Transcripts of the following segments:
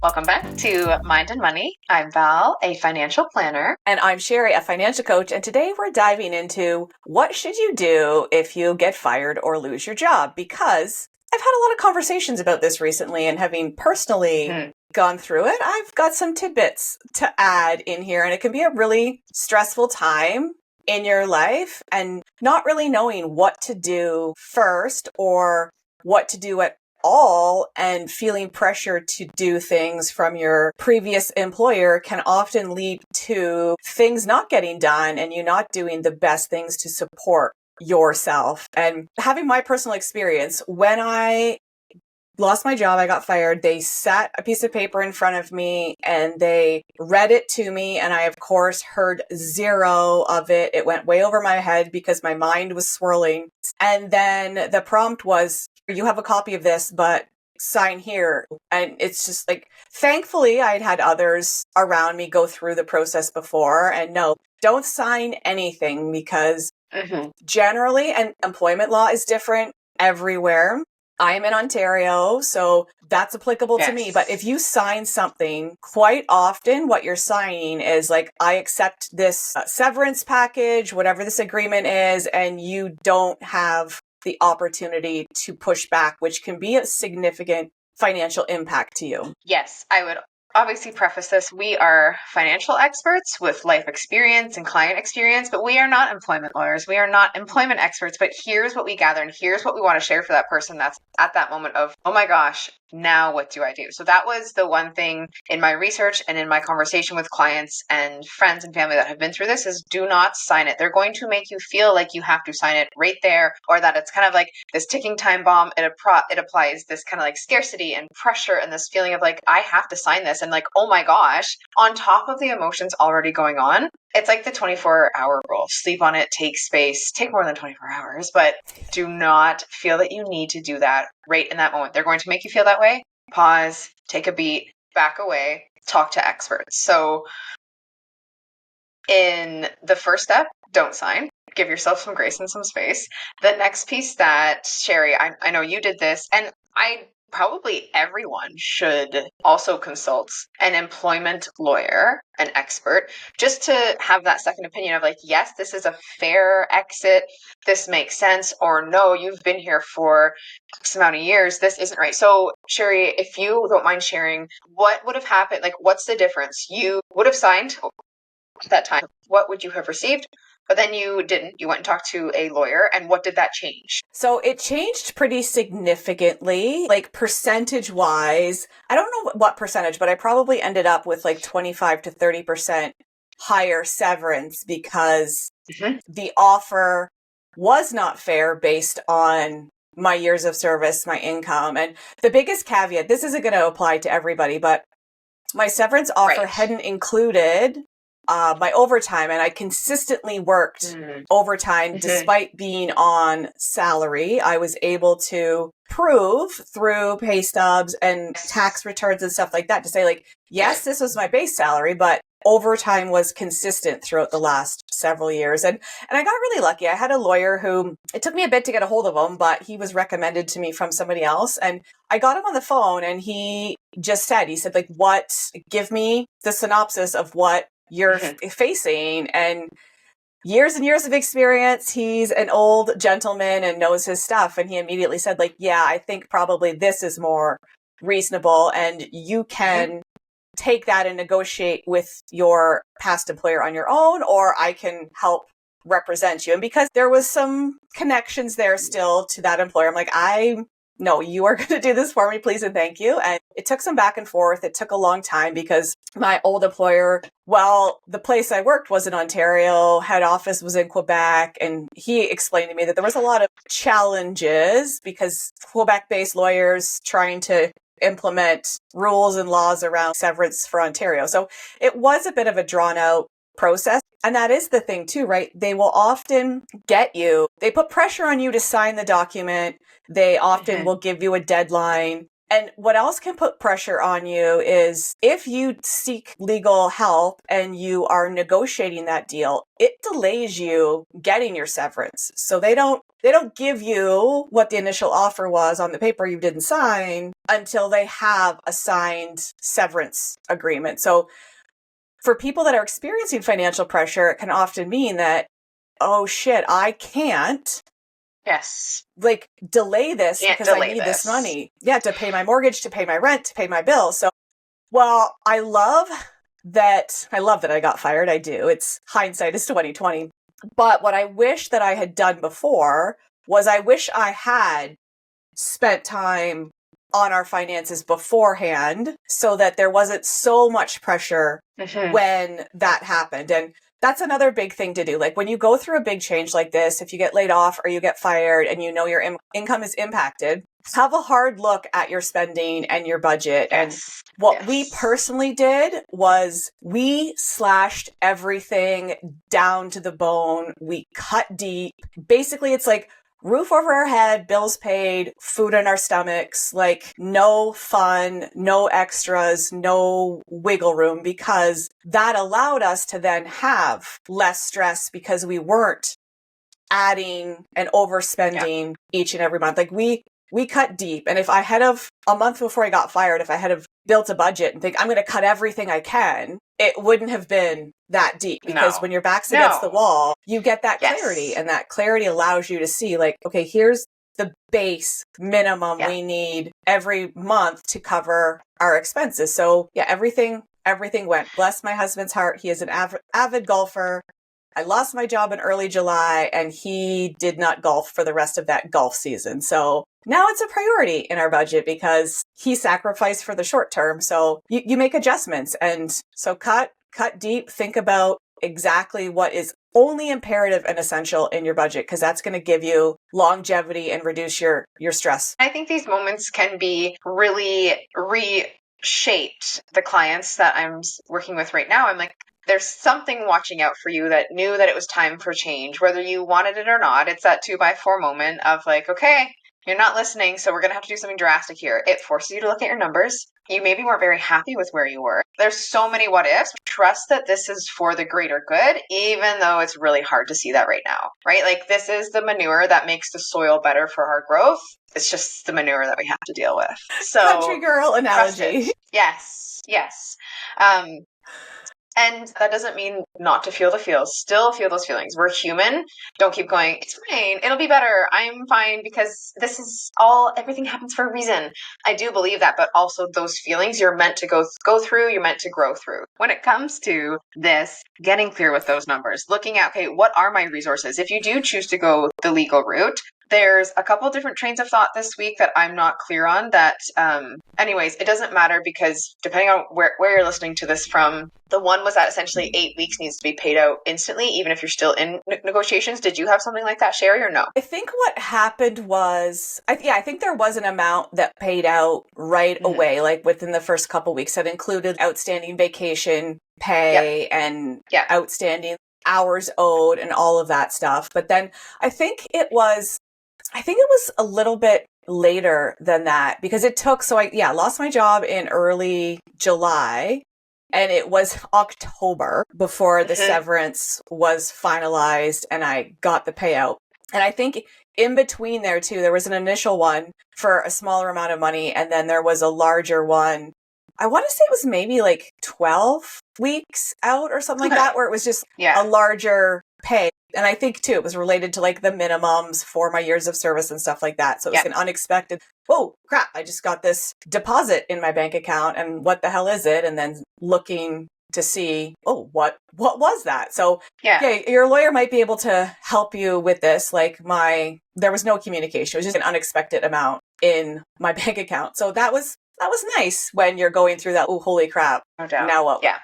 Welcome back to Mind and Money. I'm Val, a financial planner. And I'm Sherry, a financial coach. And today we're diving into what should you do if you get fired or lose your job? Because I've had a lot of conversations about this recently, and having personally gone through it, I've got some tidbits to add in here. And it can be a really stressful time in your life and not really knowing what to do first or what to do at all, and feeling pressure to do things from your previous employer can often lead to things not getting done and you not doing the best things to support yourself. And having my personal experience, when I lost my job, I got fired, they sat a piece of paper in front of me and they read it to me. And I, of course, heard zero of it. It went way over my head because my mind was swirling. And then the prompt was, you have a copy of this, but sign here. And it's just like, thankfully, I'd had others around me go through the process before. And no, don't sign anything because generally, and employment law is different everywhere. I am in Ontario, so that's applicable to me. But if you sign something, quite often what you're signing is like, I accept this severance package, whatever this agreement is, and you don't have the opportunity to push back, which can be a significant financial impact to you. Yes, I would obviously preface this. We are financial experts with life experience and client experience, but we are not employment lawyers. We are not employment experts, but here's what we gather and here's what we want to share for that person that's at that moment of, oh my gosh, now what do I do? So that was the one thing in my research and in my conversation with clients and friends and family that have been through this is do not sign it. They're going to make you feel like you have to sign it right there, or that it's kind of like this ticking time bomb. It applies this kind of like scarcity and pressure and this feeling of like, I have to sign this. And like, oh my gosh, on top of the emotions already going on. It's like the 24-hour rule. Sleep on it, take space, take more than 24 hours, but do not feel that you need to do that right in that moment. They're going to make you feel that way. Pause, take a beat, back away, talk to experts. So in the first step, don't sign. Give yourself some grace and some space. The next piece that, Sherry, I know you did this, and probably everyone should also consult an employment lawyer, an expert, just to have that second opinion of like, yes, this is a fair exit. This makes sense. Or no, you've been here for X amount of years. This isn't right. So Sherry, if you don't mind sharing, what would have happened? Like, what's the difference? You would have signed at that time. What would you have received? But then you didn't. You went and talked to a lawyer. And what did that change? So it changed pretty significantly, like percentage wise. I don't know what percentage, but I probably ended up with like 25 to 30% higher severance because the offer was not fair based on my years of service, my income. And the biggest caveat, this isn't going to apply to everybody, but my severance offer hadn't included my overtime, and I consistently worked overtime despite being on salary. I was able to prove through pay stubs and tax returns and stuff like that to say like, yes, this was my base salary, but overtime was consistent throughout the last several years. And I got really lucky. I had a lawyer who, it took me a bit to get a hold of him, but he was recommended to me from somebody else. And I got him on the phone and he said like, give me the synopsis of what you're facing. And years of experience. He's an old gentleman and knows his stuff. And he immediately said like, yeah, I think probably this is more reasonable. And you can take that and negotiate with your past employer on your own, or I can help represent you. And because there was some connections there still to that employer, I'm like, no, you are going to do this for me, please and thank you. And it took some back and forth. It took a long time because my old employer, well, the place I worked was in Ontario, head office was in Quebec, and he explained to me that there was a lot of challenges because Quebec-based lawyers trying to implement rules and laws around severance for Ontario. So it was a bit of a drawn out process. And that is the thing too, right? They will often they put pressure on you to sign the document. They often will give you a deadline. And what else can put pressure on you is if you seek legal help and you are negotiating that deal, it delays you getting your severance. So they don't they don't give you what the initial offer was on the paper you didn't sign until they have a signed severance agreement. So for people that are experiencing financial pressure, it can often mean that, oh shit, I can't like delay this Can't because I delay need this this. money. Yeah, to pay my mortgage, to pay my rent, to pay my bill. So, well, I love that I got fired. I do. It's hindsight is 2020. But what I wish that I had done before was I wish I had spent time on our finances beforehand so that there wasn't so much pressure when that happened. And that's another big thing to do. Like when you go through a big change like this, if you get laid off or you get fired and you know your income is impacted, have a hard look at your spending and your budget. And what we personally did was we slashed everything down to the bone. We cut deep. Basically, it's like roof over our head, bills paid, food in our stomachs, like no fun, no extras, no wiggle room, because that allowed us to then have less stress because we weren't adding and overspending each and every month. Like we cut deep. And if I had of a month before I got fired, if I had have built a budget and think I'm going to cut everything I can, it wouldn't have been that deep, because when your back's against the wall, you get that clarity, and that clarity allows you to see like, okay, here's the base minimum we need every month to cover our expenses. So everything went. Bless my husband's heart. He is an avid golfer. I lost my job in early July and he did not golf for the rest of that golf season. So now it's a priority in our budget because he sacrificed for the short term. So you make adjustments. And so cut deep, think about exactly what is only imperative and essential in your budget, because that's going to give you longevity and reduce your stress. I think these moments can be really reshaped. The clients that I'm working with right now, I'm like, there's something watching out for you that knew that it was time for change, whether you wanted it or not. It's that 2x4 moment of like, okay, you're not listening, so we're going to have to do something drastic here. It forces you to look at your numbers. You maybe weren't very happy with where you were. There's so many what ifs. Trust that this is for the greater good, even though it's really hard to see that right now, right? Like this is the manure that makes the soil better for our growth. It's just the manure that we have to deal with. So country girl analogy. Yes. And that doesn't mean not to feel the feels. Still feel those feelings. We're human. Don't keep going, it's fine, it'll be better, I'm fine, because this is everything happens for a reason. I do believe that, but also those feelings you're meant to go through, you're meant to grow through. When it comes to this, getting clear with those numbers, looking at, okay, what are my resources? If you do choose to go the legal route, there's a couple different trains of thought this week that I'm not clear on that, anyways, it doesn't matter, because depending on where you're listening to this from, the one was that essentially 8 weeks needs to be paid out instantly, even if you're still in negotiations. Did you have something like that, Sherry, or no? I think what happened was, I think there was an amount that paid out right away, like within the first couple weeks, that included outstanding vacation pay and outstanding hours owed and all of that stuff. But then I think it was a little bit later than that, because it took, so I lost my job in early July, and it was October before the severance was finalized and I got the payout. And I think in between there too, there was an initial one for a smaller amount of money, and then there was a larger one. I want to say it was maybe like 12 weeks out or something like that, where it was just a larger pay. And I think too, it was related to like the minimums for my years of service and stuff like that. So it was an unexpected, oh crap, I just got this deposit in my bank account and what the hell is it? And then looking to see, oh, what was that? So your lawyer might be able to help you with this. Like there was no communication. It was just an unexpected amount in my bank account. So that was nice when you're going through that, oh, holy crap. No doubt. Now what? Yeah.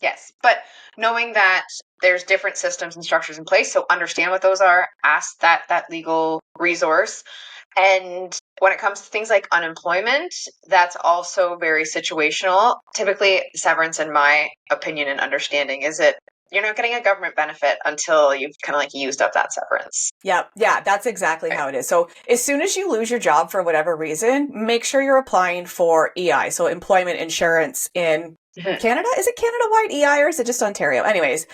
Yes. But knowing that there's different systems and structures in place, so understand what those are, ask that legal resource. And when it comes to things like unemployment, that's also very situational. Typically, severance, in my opinion and understanding, is that you're not getting a government benefit until you've kind of like used up that severance. Yeah, that's exactly how it is. So as soon as you lose your job for whatever reason, make sure you're applying for EI, so employment insurance in Canada. Is it Canada-wide EI, or is it just Ontario? Anyways,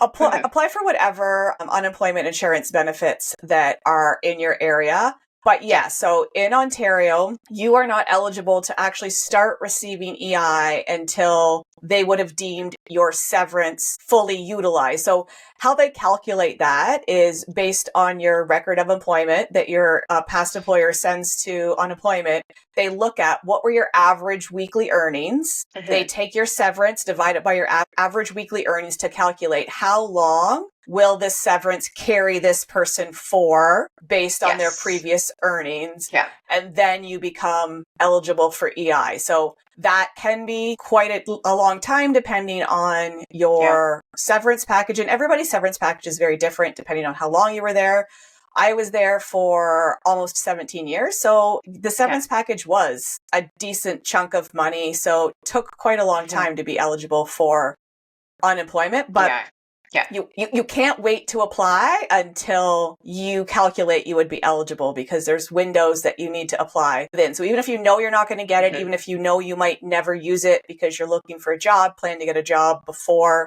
apply for whatever unemployment insurance benefits that are in your area. But yeah, so in Ontario, you are not eligible to actually start receiving EI until they would have deemed your severance fully utilized. So how they calculate that is based on your record of employment that your past employer sends to unemployment. They look at what were your average weekly earnings. They take your severance, divide it by your average weekly earnings to calculate how long will this severance carry this person for based on their previous earnings. Yeah. And then you become eligible for EI. So that can be quite a long time depending on your severance package. And everybody's severance package is very different depending on how long you were there. I was there for almost 17 years. So the severance package was a decent chunk of money. So it took quite a long time to be eligible for unemployment. But you can't wait to apply until you calculate you would be eligible, because there's windows that you need to apply within. So even if you know you're not going to get it, even if you know you might never use it because you're looking for a job, plan to get a job before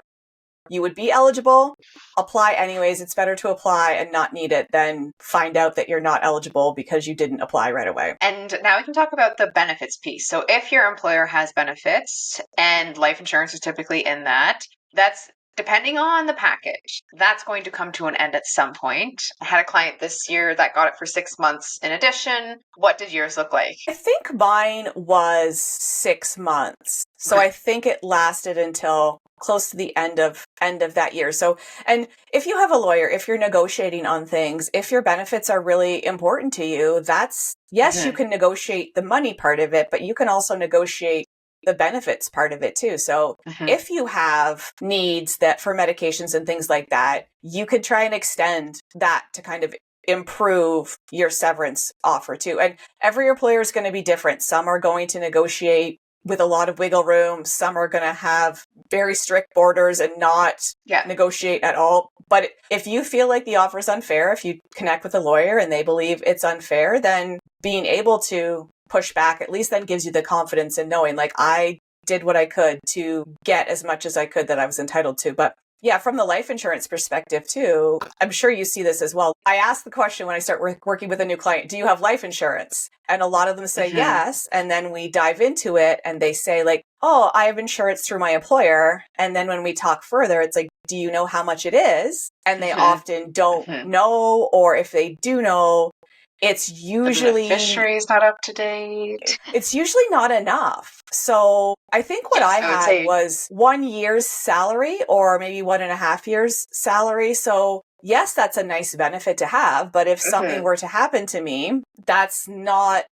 you would be eligible, apply anyways. It's better to apply and not need it than find out that you're not eligible because you didn't apply right away. And now we can talk about the benefits piece. So if your employer has benefits and life insurance is typically in that, that's depending on the package, that's going to come to an end at some point. I had a client this year that got it for 6 months in addition. What did yours look like? I think mine was 6 months. So I think it lasted until close to the end of that year. So, and if you have a lawyer, if you're negotiating on things, if your benefits are really important to you, that's, yes, you can negotiate the money part of it, but you can also negotiate the benefits part of it too. So if you have needs that for medications and things like that, you could try and extend that to kind of improve your severance offer too. And every employer is going to be different. Some are going to negotiate with a lot of wiggle room. Some are going to have very strict borders and not negotiate at all. But if you feel like the offer is unfair, if you connect with a lawyer and they believe it's unfair, then being able to push back at least then gives you the confidence in knowing, like, I did what I could to get as much as I could that I was entitled to. But yeah, from the life insurance perspective too, I'm sure you see this as well. I ask the question when I start working with a new client, do you have life insurance? And a lot of them say yes. And then we dive into it and they say like, oh, I have insurance through my employer. And then when we talk further, it's like, do you know how much it is? And they often don't know, or if they do know, it's usually the beneficiary is not up to date. It's usually not enough. So I think what I had was 1 year's salary or maybe 1.5 years salary. So yes, that's a nice benefit to have. But if something were to happen to me, that's not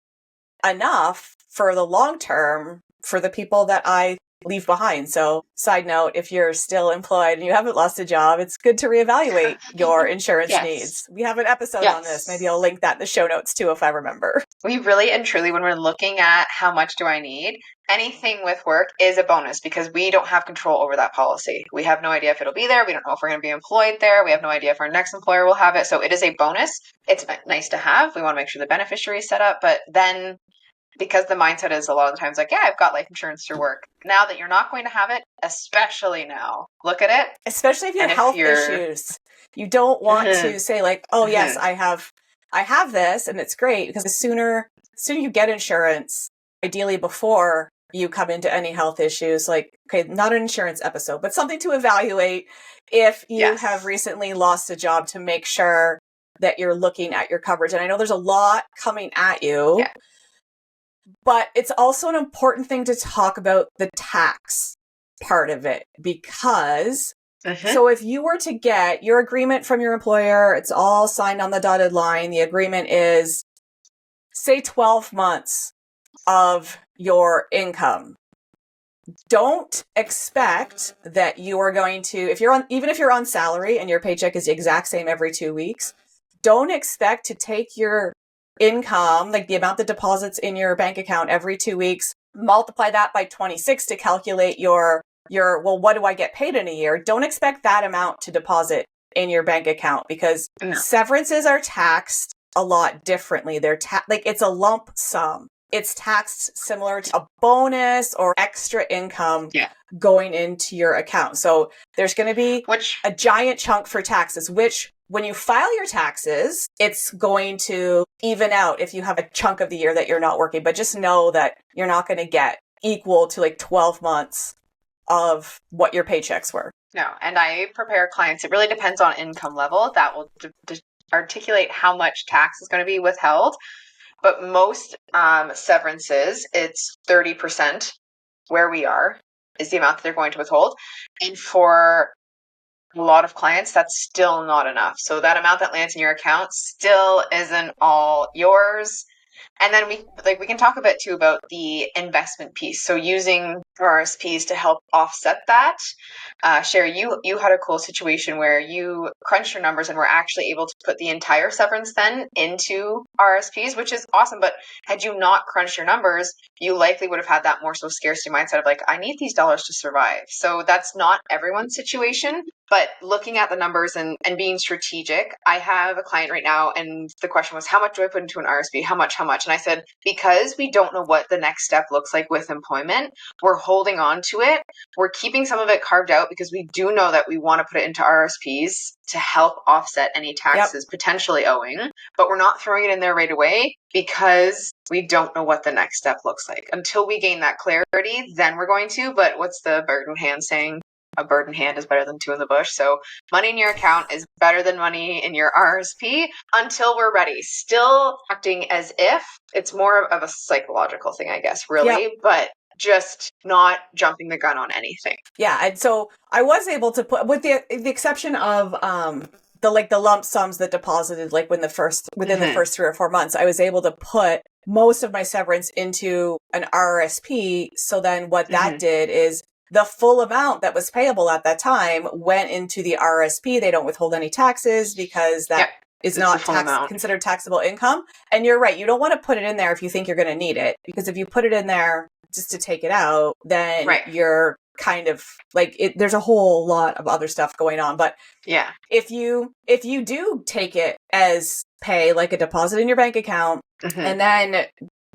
enough for the long term for the people that I leave behind. So side note, if you're still employed and you haven't lost a job, it's good to reevaluate your insurance needs. We have an episode on this. Maybe I'll link that in the show notes too, if I remember. We really and truly, when we're looking at how much do I need, anything with work is a bonus because we don't have control over that policy. We have no idea if it'll be there. We don't know if we're going to be employed there. We have no idea if our next employer will have it. So it is a bonus. It's nice to have. We want to make sure the beneficiary is set up, but then because the mindset is a lot of the times like, yeah, I've got life insurance through work. Now that you're not going to have it, especially now, look at it. Especially if you have health issues. You don't want to say like, oh, yes, I have this and it's great, because the sooner you get insurance, ideally before you come into any health issues, like, okay, not an insurance episode, but something to evaluate if you have recently lost a job, to make sure that you're looking at your coverage. And I know there's a lot coming at you. Yeah. But it's also an important thing to talk about the tax part of it, because so if you were to get your agreement from your employer, it's all signed on the dotted line. The agreement is, say, 12 months of your income. Don't expect that you are going to, even if you're on salary and your paycheck is the exact same every 2 weeks, don't expect to take your income, like the amount that deposits in your bank account every 2 weeks, multiply that by 26 to calculate your, well, what do I get paid in a year? Don't expect that amount to deposit in your bank account, because severances are taxed a lot differently. They're like, it's a lump sum. it's taxed similar to a bonus or extra income going into your account. So there's going to be a giant chunk for taxes, which when you file your taxes, it's going to even out if you have a chunk of the year that you're not working. But just know that you're not going to get equal to like 12 months of what your paychecks were. No, and I prepare clients. It really depends on income level. That will articulate how much tax is going to be withheld. But most severances, it's 30% where we are is the amount that they're going to withhold. And for a lot of clients, that's still not enough. So that amount that lands in your account still isn't all yours. And then we can talk a bit too about the investment piece. So using RSPs to help offset that. Sherry, you had a cool situation where you crunched your numbers and were actually able to put the entire severance then into RSPs, which is awesome. But had you not crunched your numbers, you likely would have had that more so scarcity mindset of like, I need these dollars to survive. So that's not everyone's situation. But looking at the numbers and being strategic, I have a client right now, and the question was, how much do I put into an RSP? How much? And I said, because we don't know what the next step looks like with employment, we're holding on to it. We're keeping some of it carved out because we do know that we want to put it into RSPs to help offset any taxes potentially owing, but we're not throwing it in there right away because we don't know what the next step looks like. Until we gain that clarity, then we're going to. But what's the bird in hand saying? A bird in hand is better than two in the bush. So money in your account is better than money in your RSP until we're ready. Still acting as if it's more of a psychological thing, I guess, really, but just not jumping the gun on anything. Yeah. And so I was able to put, with the exception of, the lump sums that deposited like within the first 3 or 4 months, I was able to put most of my severance into an RSP. So then what that did is the full amount that was payable at that time went into the RSP. They don't withhold any taxes because that is not considered taxable income. And you're right. You don't want to put it in there if you think you're going to need it, because if you put it in there just to take it out, then you're kind of like there's a whole lot of other stuff going on. But if you do take it as pay, like a deposit in your bank account, and then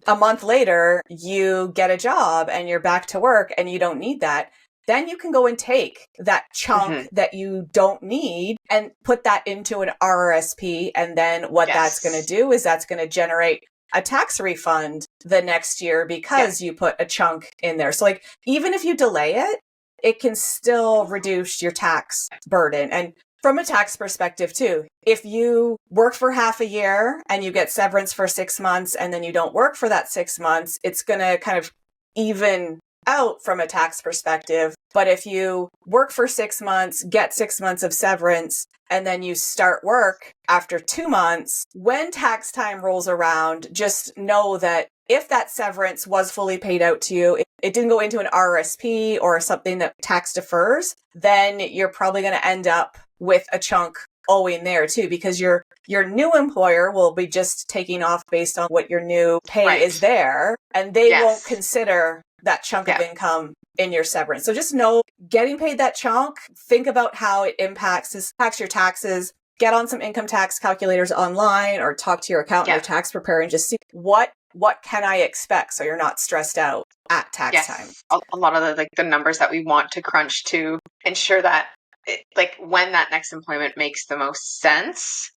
a month later you get a job and you're back to work and you don't need that, then you can go and take that chunk that you don't need and put that into an RRSP. And then what that's going to do is that's going to generate a tax refund the next year because you put a chunk in there. So like, even if you delay it, it can still reduce your tax burden. And from a tax perspective too, if you work for half a year and you get severance for 6 months and then you don't work for that 6 months, it's going to kind of even out from a tax perspective. But if you work for 6 months, get 6 months of severance, and then you start work after 2 months, when tax time rolls around, just know that if that severance was fully paid out to you, it didn't go into an RSP or something that tax defers, then you're probably going to end up with a chunk owing there too, because your new employer will be just taking off based on what your new pay is there, and they won't consider that chunk of income in your severance. So just know, getting paid that chunk, think about how it impacts your taxes. Get on some income tax calculators online or talk to your accountant or tax preparer and just see what can I expect, so you're not stressed out at tax time. A lot of the numbers that we want to crunch to ensure that when that next employment makes the most sense.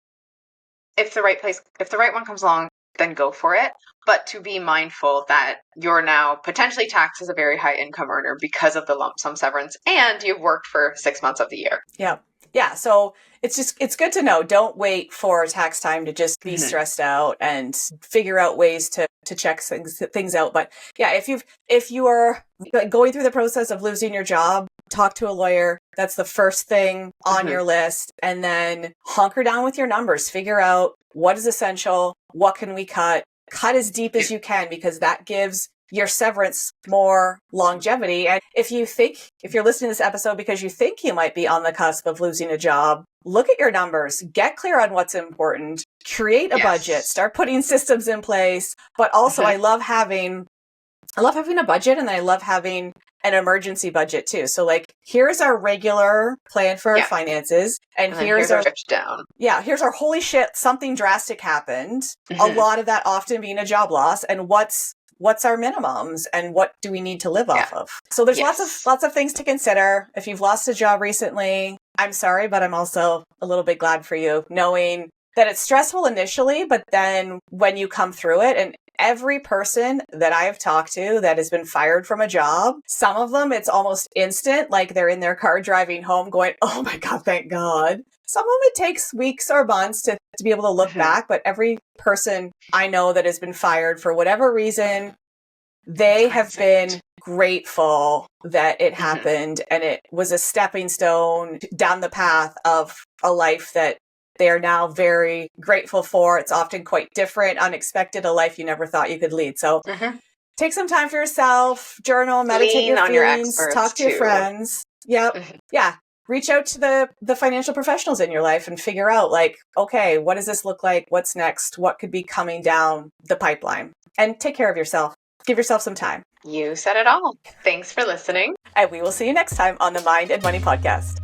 If the right one comes along, then go for it. But to be mindful that you're now potentially taxed as a very high income earner because of the lump sum severance, and you've worked for 6 months of the year. Yeah. Yeah. So it's good to know. Don't wait for tax time to just be stressed out and figure out ways to check things out. But yeah, if you are going through the process of losing your job, talk to a lawyer. That's the first thing on your list. And then hunker down with your numbers. Figure out what is essential. What can we cut? Cut as deep as you can, because that gives your severance more longevity. And if you're listening to this episode because you think you might be on the cusp of losing a job, look at your numbers, get clear on what's important, create a budget, start putting systems in place. But also I love having a budget, and I love having an emergency budget too. So here's our regular plan for our finances, and here's our down. Yeah, here's our holy shit, something drastic happened. A lot of that often being a job loss, and what's what's our minimums and what do we need to live off Yeah. of? So there's Yes. lots of things to consider. If you've lost a job recently, I'm sorry, but I'm also a little bit glad for you, knowing that it's stressful initially, but then when you come through it, and every person that I have talked to that has been fired from a job, some of them, it's almost instant, like they're in their car driving home going, oh my God, thank God. Some of them it takes weeks or months to be able to look back, but every person I know that has been fired for whatever reason, they have been grateful that it happened, and it was a stepping stone down the path of a life that they are now very grateful for. It's often quite different, unexpected, a life you never thought you could lead. So take some time for yourself, journal, meditate Lean your on your feelings, experts talk to your too. friends. Yep. Yeah. Reach out to the financial professionals in your life and figure out, like, okay, what does this look like? What's next? What could be coming down the pipeline? And take care of yourself. Give yourself some time. You said it all. Thanks for listening. And we will see you next time on the Mind and Money Podcast.